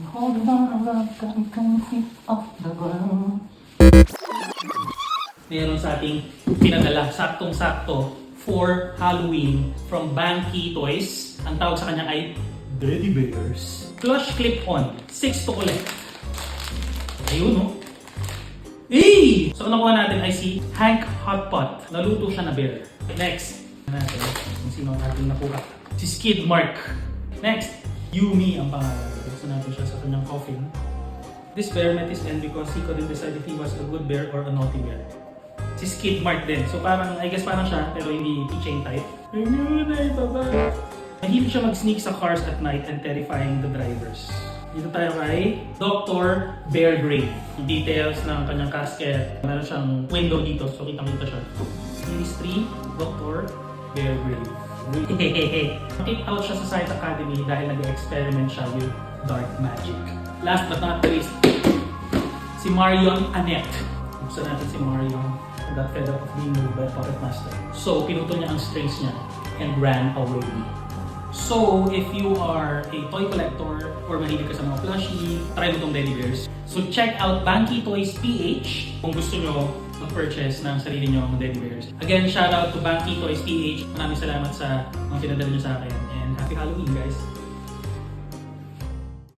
Hold on, love, come hit off the ground. Meron sa ating pinadala, saktong-sakto, for Halloween from Banky Toys. Ang tawag sa kanya ay Teddy Bears. Plush clip-on, 6 to collect. Ayun, no? Hey! So, nakuha natin ay si Hank Hotpot. Naluto siya na bear. Next, natin kung sino ang ating nakuha. Si Skid Mark. Next, Yumi ang pangalan. Gusto natin siya sa kanyang coffin. This bear met his end because he couldn't decide if he was a good bear or a naughty bear. Si Skid Mark din. So parang, I guess parang siya, pero hindi keychain type. Ayun na, baba. Mahilig siya mag-sneak sa cars at night and terrifying the drivers. Dito tayo kay Dr. Bear Grave. Details ng kanyang casket. Meron siyang window dito, so kitang-kita siya. Series 3, Dr. Bear Grave. Kick out siya sa Science Academy dahil nag-experiment siya with dark magic. Last but not least, si Marion Annette. Gusto natin si Marion. Got fed up of being moved by a puppet master. So, pinutol niya ang strings niya and ran away. So, if you are a toy collector or mahilig ka sa mga plushie, try mo tong Teddy Bears. So, check out Banky Toys PH kung gusto nyo mag-purchase ng sarili nyo ng Teddy Bears. Again, shout out to Banky Toys PH. Maraming salamat sa mga pinadala nyo sa akin and happy Halloween, guys!